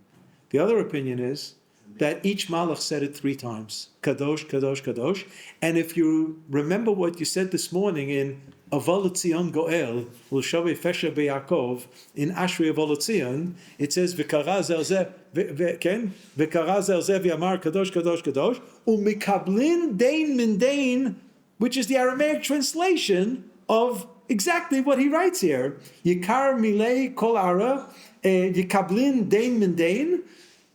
The other opinion is that each malach said it 3 times. Kadosh, Kadosh, Kadosh. And if you remember what you said this morning in Aval Tzion Goel, L'shavei Fesha B'Yakov, in Ashrei Aval Tzion, it says, V'kara zel zeh, V'kara zel zeh v'yamar Kadosh, Kadosh, Kadosh, u'mikablin dein min dein, which is the Aramaic translation of exactly what he writes here. Yikar milei kol ara, yikablin dein min dein,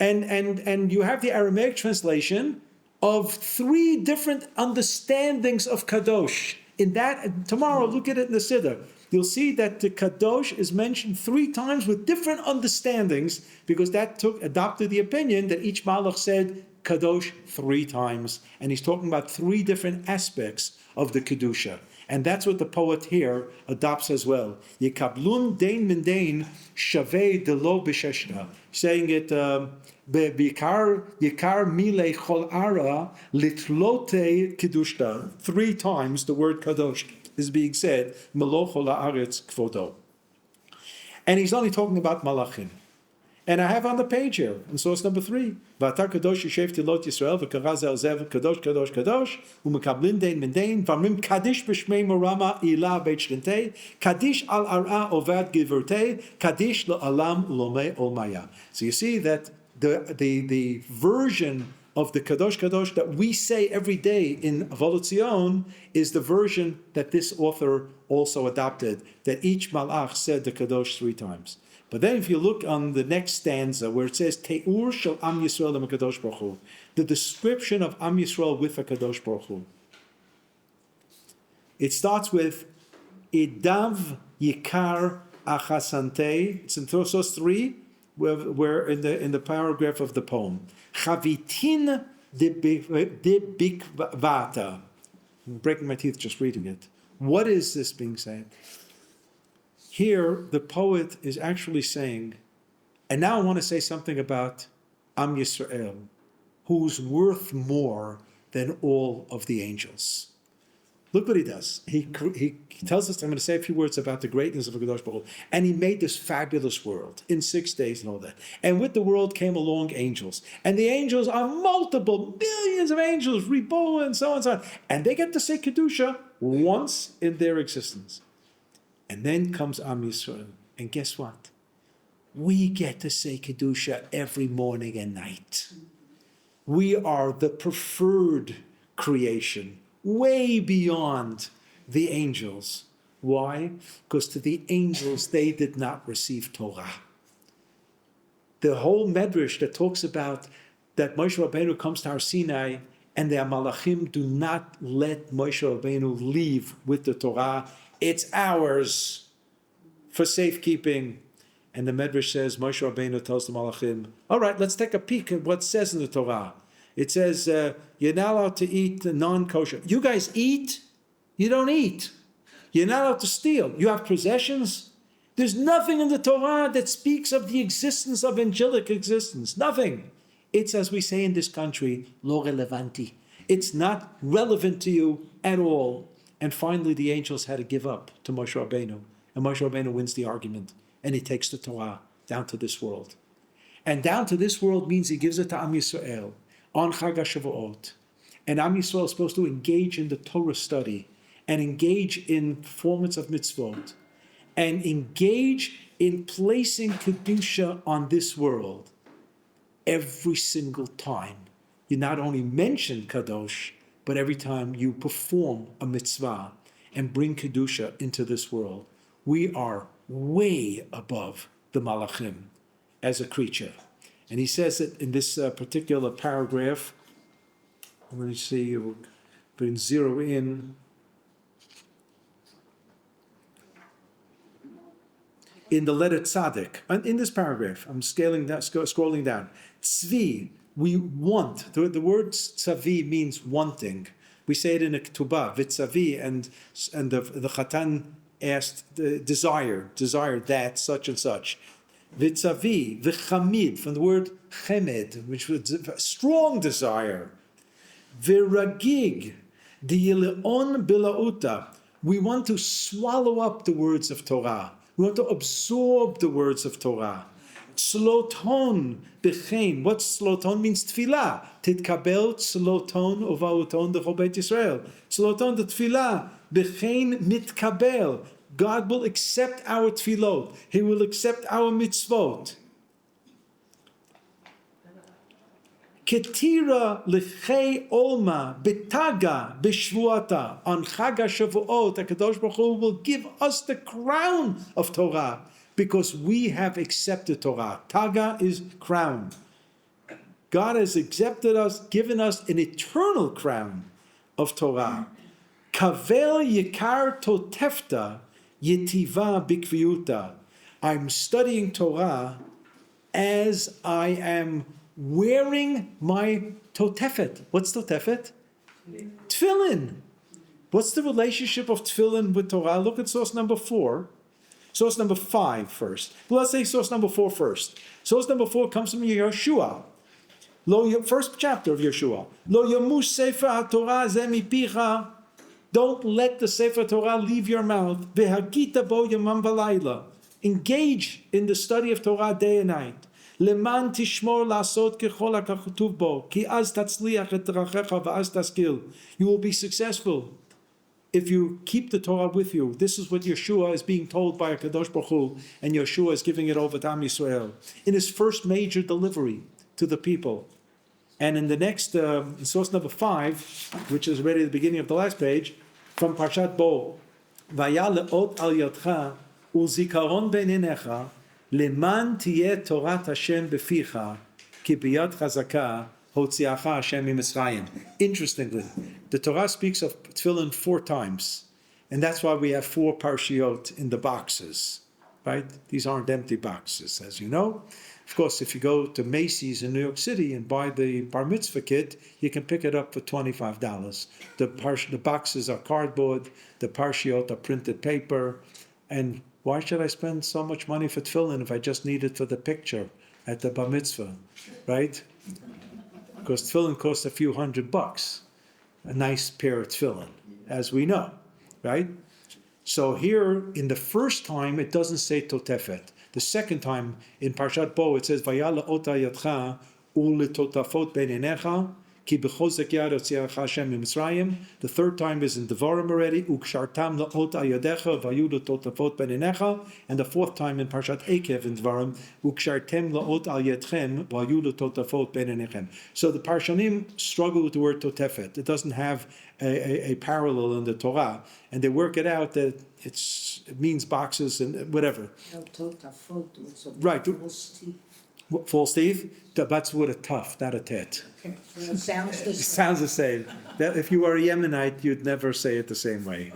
and you have the Aramaic translation of 3 different understandings of Kadosh. In that, tomorrow, look at it in the Siddur. You'll see that the Kadosh is mentioned 3 times with different understandings, because that adopted the opinion that each Malach said Kadosh 3 times. And he's talking about 3 different aspects of the Kedusha. And that's what the poet here adopts as well. Yikablun dein min dein shavei delo b'sheshna. Saying it, Yikar milei chol ara litlote kedushta. 3 times the word kadosh is being said, melo chol haaretz kvodo. And he's only talking about malachim. And I have on the page here, in source number 3, V'ata kadosh yishev tilot Yisrael, v'kara zel zev, kadosh, kadosh, kadosh, u'mekablin dein min dein, v'amrim kadish b'shmei morama ilah beit shlintei, kadish al ara ovad givertei, kadish lo'alam lomei olmaya. So you see that the version of the Kadosh Kadosh that we say every day in Aval Tzion is the version that this author also adopted, that each malach said the Kadosh 3 times. But then if you look on the next stanza where it says, Te'ur shel Am Yisrael HaKadosh Baruch Hu, the description of Am Yisrael with HaKadosh Baruch Hu, it starts with, Idav Yikar Achasante. It's in source 3, where in the paragraph of the poem. Chavitin de bikvata. I'm breaking my teeth just reading it. What is this being said? Here, the poet is actually saying, and now I want to say something about Am Yisrael, who's worth more than all of the angels. Look what he does. He tells us, I'm going to say a few words about the greatness of HaKadosh Baruch Hu. And he made this fabulous world in 6 days and all that. And with the world came along angels. And the angels are multiple, billions of angels, reborn and so on and so on. And they get to say Kedusha once in their existence. And then comes Am Yisrael. And guess what? We get to say Kedusha every morning and night. We are the preferred creation, way beyond the angels. Why? Because to the angels, they did not receive Torah. The whole medrash that talks about that Moshe Rabbeinu comes to Har Sinai and the Malachim do not let Moshe Rabbeinu leave with the Torah. It's ours for safekeeping. And the medrash says, Moshe Rabbeinu tells the Malachim, all right, let's take a peek at what it says in the Torah. It says, you're not allowed to eat non-kosher. You guys eat, you don't eat. You're not allowed to steal. You have possessions. There's nothing in the Torah that speaks of the existence of angelic existence. Nothing. It's, as we say in this country, lo relevanti. It's not relevant to you at all. And finally, the angels had to give up to Moshe Rabbeinu. And Moshe Rabbeinu wins the argument. And he takes the Torah down to this world. And down to this world means he gives it to Am Yisrael on Chag HaShavuot. And Am Yisrael is supposed to engage in the Torah study and engage in performance of mitzvot and engage in placing Kedusha on this world every single time. You not only mention Kadosh, but every time you perform a mitzvah and bring Kedusha into this world. We are way above the Malachim as a creature. And he says it in this particular paragraph. Let me see, we can zero in. In the letter Tzaddik, and in this paragraph, I'm scrolling down. Tzvi, we want. The word tzavi means wanting. We say it in a ketubah, vitzavi, and the chatan asked, desire that, such and such. Vitzavi, v'chamid, from the word chemed, which was strong desire. V'ragig, di'ileon bilauta. We want to swallow up the words of Torah. We want to absorb the words of Torah. Tzloton b'chein. What tzloton means? Tfilah. Titkabel tzloton uvauton d'chol Beit Yisrael. Tzloton the tfilah b'chein mitkabel. God will accept our tfilot. He will accept our mitzvot. Ketira l'chei olma betaga b'shvuata. On Chag HaShavuot, HaKadosh Baruch Hu will give us the crown of Torah because we have accepted Torah. Taga is crown. God has accepted us, given us an eternal crown of Torah. Kavel yikar totefta yetiva bikviuta. I'm studying Torah as I am wearing my totefet. What's totefet? Tefillin. What's the relationship of tefillin with Torah? Look at source number 4. Source number 5 first. Well, let's say source number 4 first. Source number 4 comes from Yeshua. First chapter of Yeshua. Lo yamush sefer haTorah ze mipicha. Don't let the sefer Torah leave your mouth. Vehagita bo yamam v'layla. Engage in the study of Torah day and night. Leman tishmor lasot kechol hakatuv bo, ki az tatzliach et drachecha va'az taskil. You will be successful if you keep the Torah with you. This is what Yeshua is being told by Kadosh Baruch Hu, and Yeshua is giving it over to OUisrael in his first major delivery to the people. And in the next, source number 5, which is already at the beginning of the last page, from Parshat Bo, Vaya le'ot al yadcha u'zikaron beinenecha leman tiyeh Torat Hashem beficha ki biyad chazaka hotziacha Hashem miMitzrayim. Interestingly, the Torah speaks of tefillin 4 times, and that's why we have 4 parshiot in the boxes, right? These aren't empty boxes, as you know. Of course, if you go to Macy's in New York City and buy the bar mitzvah kit, you can pick it up for $25. The boxes are cardboard, the parshiot are printed paper, and why should I spend so much money for tefillin if I just need it for the picture at the bar mitzvah, right? Because tefillin costs a few $100, a nice pair of tefillin, as we know, right? So here, in the first time, it doesn't say totefet. The second time, in Parshat Bo, it says, Vayala ota yadcha u'letotafot beinenecha ki b'chozek yad otziacha Hashem miMitzrayim. The third time is in Devarim already, u'kshartam la'ot ayadecha vayu letotafot beinenecha. And the fourth time in Parshat Ekev in Devarim, u'kshartem la'ot al yadchem vayu letotafot beinenechem. So the Parshanim struggle with the word totefet. It doesn't have a parallel in the Torah, and they work it out that it means boxes and whatever. Right. False teeth? That's with a tough, not a tet. Okay. Well, it sounds the It same. sounds the same. That if you were a Yemenite, you'd never say it the same way.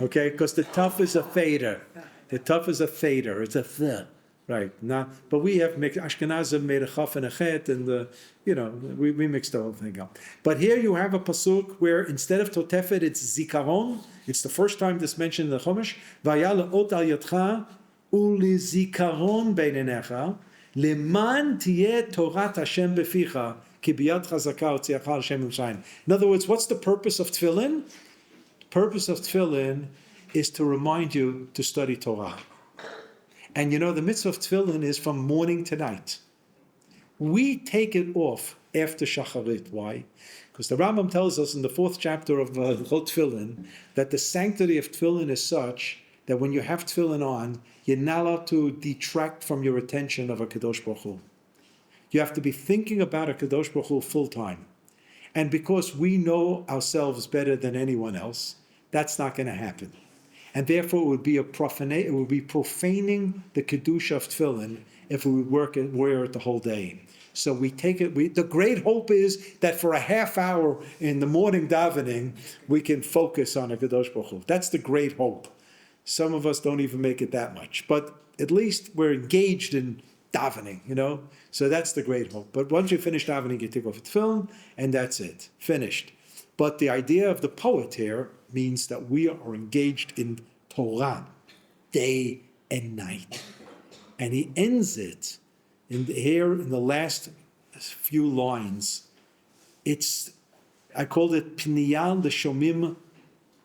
Okay? Because the tough is a fader. The tough is a fader. It's a th. Right. Now, but we have mixed, Ashkenazim made a chaf and a chet, and we mixed the whole thing up. But here you have a pasuk where instead of totefet, it's zikaron. It's the first time this mentioned in the Chumash. Vaya le'ot al yadcha u'lezikaron beinenecha leman tiyeh Torat Hashem beficha ki biyad chazaka otziacha Hashem miMitzrayim. In other words, what's the purpose of tefillin? The purpose of tefillin is to remind you to study Torah. And the mitzvah of tefillin is from morning to night. We take it off after shacharit. Why? Because the Rambam tells us in the 4th chapter of Chot Tefillin that the sanctity of tefillin is such that when you have tefillin on, you're not allowed to detract from your attention of a Kadosh Baruch Hu. You have to be thinking about a Kadosh Baruch Hu full time. And because we know ourselves better than anyone else, that's not going to happen. And therefore, it would be it would be profaning the kedusha of tefillin if we would wear it the whole day. So we take it. The great hope is that for a half hour in the morning davening, we can focus on a kadosh baruch Hu. That's the great hope. Some of us don't even make it that much, but at least we're engaged in davening, So that's the great hope. But once you finish davening, you take off the tefillin, and that's it, finished. But the idea of the poet here means that we are engaged in Torah day and night. And he ends it here in the last few lines. I called it Pniyah L'Shomim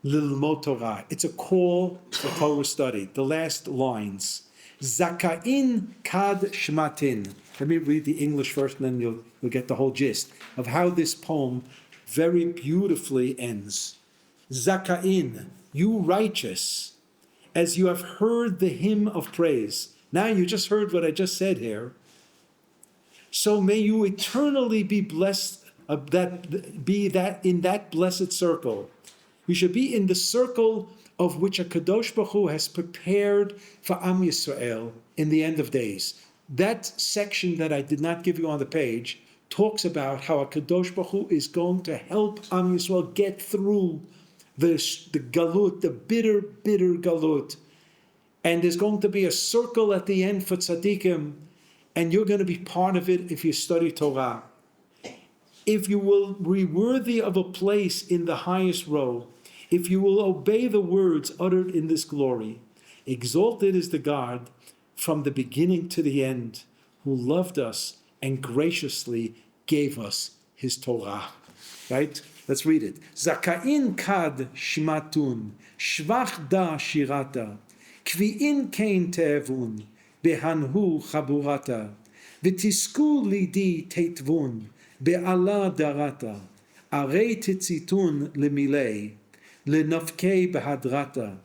Lilmod Torah. It's a call for Torah study. The last lines. Zakain kad shmatin. Let me read the English first, and then you'll get the whole gist of how this poem very beautifully ends. Zakain, you righteous, as you have heard the hymn of praise. Now you just heard what I just said here. So may you eternally be blessed, in that blessed circle. You should be in the circle of which a Kadosh Baruch Hu has prepared for OUisrael in the end of days. That section that I did not give you on the page talks about how a Kadosh Baruch Hu is going to help OUisrael get through the galut, the bitter, bitter galut. And there's going to be a circle at the end for tzaddikim, and you're going to be part of it if you study Torah. If you will be worthy of a place in the highest row, if you will obey the words uttered in this glory, exalted is the God from the beginning to the end, who loved us and graciously gave us his Torah. Right? Let's read it. Zakain kad shmatun, shvach da shirata, kvi'in kein te'evun, behanhu chaburata, v'tisku lidi teitvun, be'ala darata, arei tetzitun lemilei, lenafkei behadrata,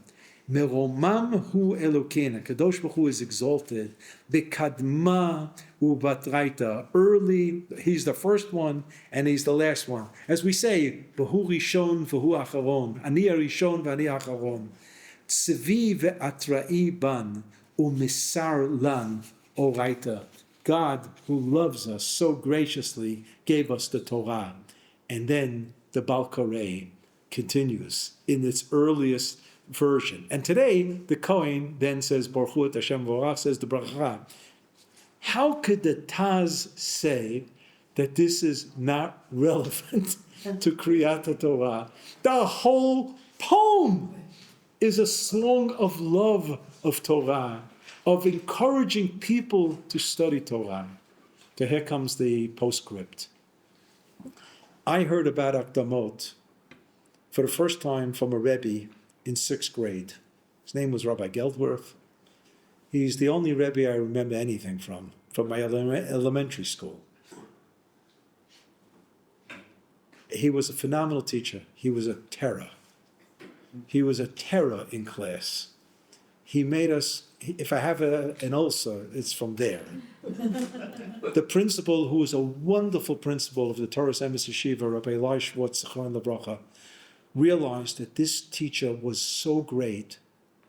meromam hu Elokeina. Kadosh Baruch Hu is exalted. Bekadma ubatraita. Early, he's the first one and he's the last one. As we say, Behu Rishon v'hu Acharon. Ani Rishon v'ani Acharon. Tzvi ve'atrai ban umisar lan oraita. God, who loves us so graciously, gave us the Torah. And then the Bal Koreh continues in its earliest version. And today, the Kohen then says, Baruch Hu et Hashem Vorach, says the Bracha. How could the Taz say that this is not relevant to Kriyat Torah? The whole poem is a song of love of Torah, of encouraging people to study Torah. So here comes the postscript. I heard about Akdamot for the first time from a Rebbe in 6th grade. His name was Rabbi Geldworth. He's the only Rebbe I remember anything from my elementary school. He was a phenomenal teacher. He was a terror. He was a terror in class. He made us, if I have an ulcer, it's from there. The principal, who was a wonderful principal of the Torah's Embassy Shiva, Rabbi Eli Schwartz, Zechron Lebracha, realized that this teacher was so great,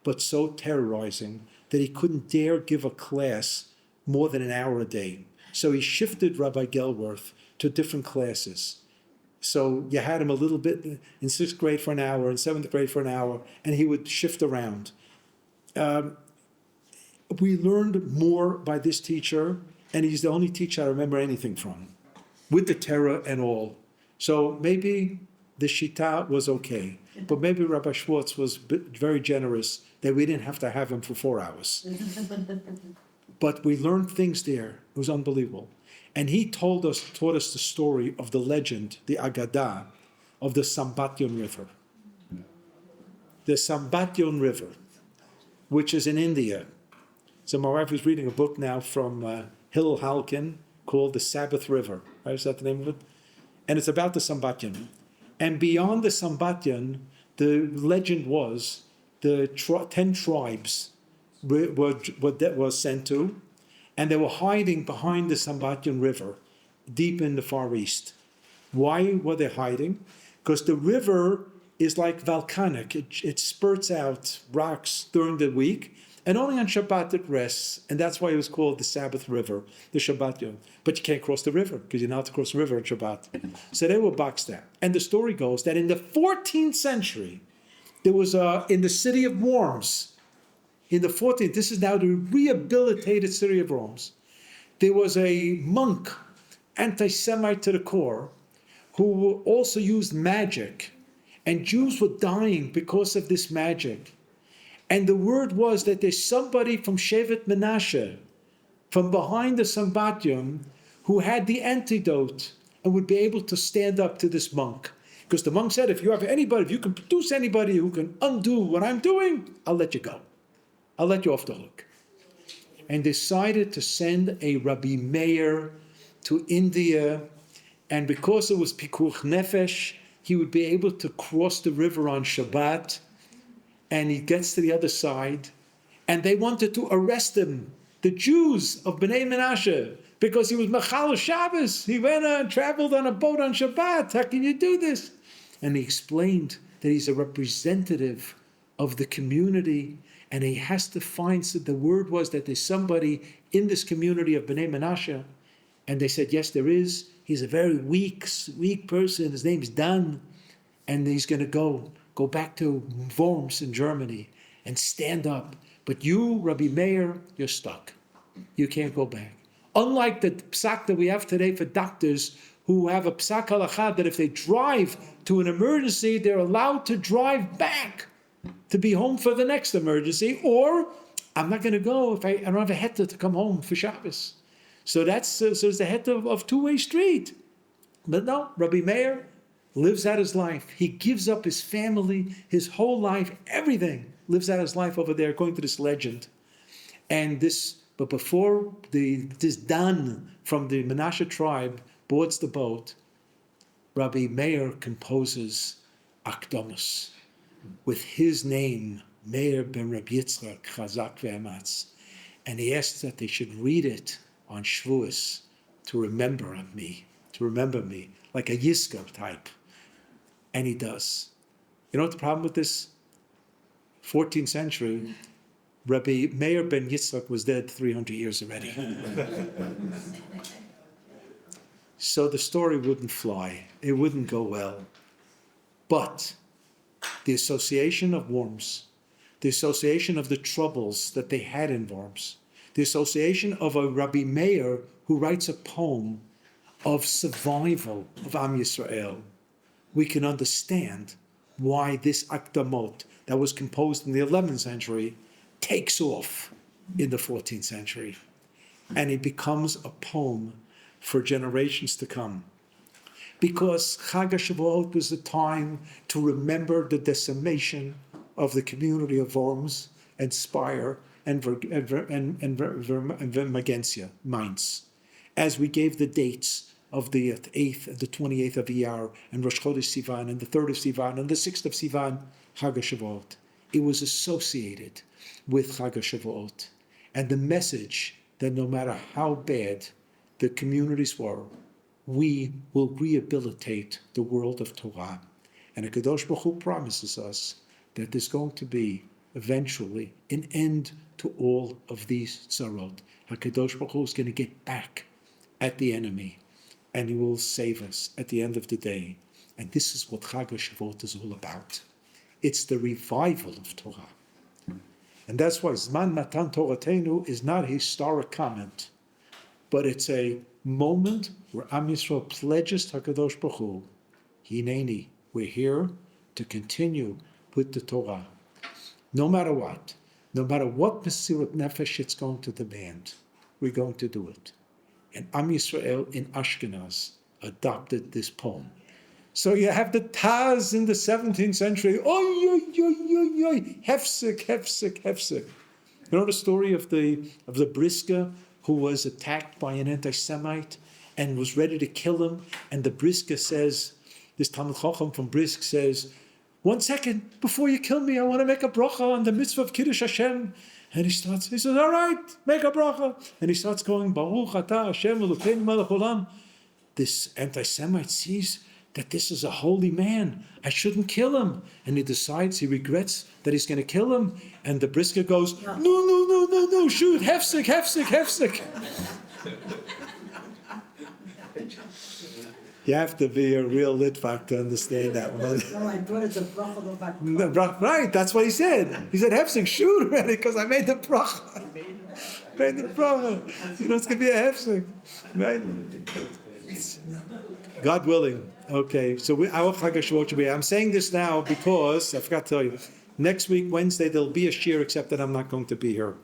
but so terrorizing, that he couldn't dare give a class more than an hour a day. So he shifted Rabbi Gelworth to different classes. So you had him a little bit in 6th grade for an hour, in 7th grade for an hour, and he would shift around. We learned more by this teacher, and he's the only teacher I remember anything from, with the terror and all. So maybe the Shita was okay, but maybe Rabbi Schwartz was very generous that we didn't have to have him for 4 hours. But we learned things there. It was unbelievable. And he taught us the story of the legend, the Agadah, of the Sambatyon River. The Sambatyon River, which is in India. So my wife is reading a book now from Hillel Halkin called The Sabbath River. Right? Is that the name of it? And it's about the Sambatyon. And beyond the Sambatyon, the legend was the 10 tribes were sent to, and they were hiding behind the Sambatyon River, deep in the Far East. Why were they hiding? Because the river is like volcanic. It spurts out rocks during the week, and only on Shabbat it rests. And that's why it was called the Sabbath River, the Shabbat Yom. But you can't cross the river, because you're not to cross the river on Shabbat. So they were boxed out. And the story goes that in the 14th century, there was in the city of Worms, in the 14th, this is now the rehabilitated city of Worms, there was a monk, anti-Semite to the core, who also used magic. And Jews were dying because of this magic. And the word was that there's somebody from Shevet Menashe, from behind the Sambatyon, who had the antidote and would be able to stand up to this monk. Because the monk said, if you have anybody, if you can produce anybody who can undo what I'm doing, I'll let you go. I'll let you off the hook. And decided to send a Rabbi Meir to India. And because it was Pikuch Nefesh, he would be able to cross the river on Shabbat. And he gets to the other side. And they wanted to arrest him, the Jews of Bnei Menashe, because he was Machal Shabbos. He went and traveled on a boat on Shabbat. How can you do this? And he explained that he's a representative of the community, and he has to find, so the word was that there's somebody in this community of Bnei Menashe. And they said, yes, there is. He's a very weak person. His name's Dan. And he's going to go back to Worms in Germany and stand up. But you, Rabbi Meir, you're stuck. You can't go back. Unlike the psak that we have today for doctors who have a psak halakha that if they drive to an emergency, they're allowed to drive back to be home for the next emergency, or I'm not going to go if I don't have a heta to come home for Shabbos. So that's it's the heta of two-way street. But no, Rabbi Meir lives out his life. He gives up his family, his whole life, everything. Lives out his life over there, according to this legend. But before this Dan from the Menashe tribe boards the boat, Rabbi Meir composes Akdamot with his name, Meir ben Rabbi Yitzchak Chazak ve'ematz, and he asks that they should read it on Shavuos to remember me, like a Yizkor type. And he does. You know what the problem with this? 14th century, Rabbi Meir ben Yitzchak was dead 300 years already. So the story wouldn't fly. It wouldn't go well. But the association of Worms, the association of the troubles that they had in Worms, the association of a Rabbi Meir who writes a poem of survival of Am Yisrael, we can understand why this Akdamot that was composed in the 11th century takes off in the 14th century. And it becomes a poem for generations to come. Because Chag HaShavuot was a time to remember the decimation of the community of Worms and Speyer and Magensia, Mainz. As we gave the dates of the 8th, the 28th of Iyar, and Rosh Chodesh Sivan, and the 3rd of Sivan, and the 6th of Sivan, Chag HaShavuot. It was associated with Chag HaShavuot. And the message that no matter how bad the communities were, we will rehabilitate the world of Torah. And the Kadosh Baruch Hu promises us that there's going to be eventually an end to all of these tzarot. HaKadosh Baruch Hu is going to get back at the enemy, and he will save us at the end of the day. And this is what Chag HaShavuot is all about. It's the revival of Torah. And that's why Zman Matan Toratenu is not a historic comment, but it's a moment where Am Yisrael pledges to HaKadosh Baruch Hu, Hineni, we're here to continue with the Torah. No matter what Mesirat Nefesh it's going to demand, we're going to do it. And Am Yisrael in Ashkenaz adopted this poem. So you have the Taz in the 17th century, hefsek. You know the story of the Brisker who was attacked by an anti-Semite and was ready to kill him, and the Brisker says, this Talmud Chacham from Brisk says, 1 second, before you kill me, I want to make a bracha on the mitzvah of Kiddush Hashem. And he says, all right, make a bracha. And he starts going, Baruch atah Hashem Elokeinu melech olam. this anti-Semite sees that this is a holy man. I shouldn't kill him. And he decides, he regrets that he's going to kill him. And the brisker goes, no, shoot, hefsek. You have to be a real Litvak to understand that one. No, I thought it's a bracha, but Right, that's what he said. He said, hefsek, shoot already, because I made the bracha. Made the bracha. You know, it's going to be a hefsek. Right? God willing. Okay, so our Chag HaShavuot should be. I'm saying this now because, I forgot to tell you, next week, Wednesday, there'll be a shir, except that I'm not going to be here.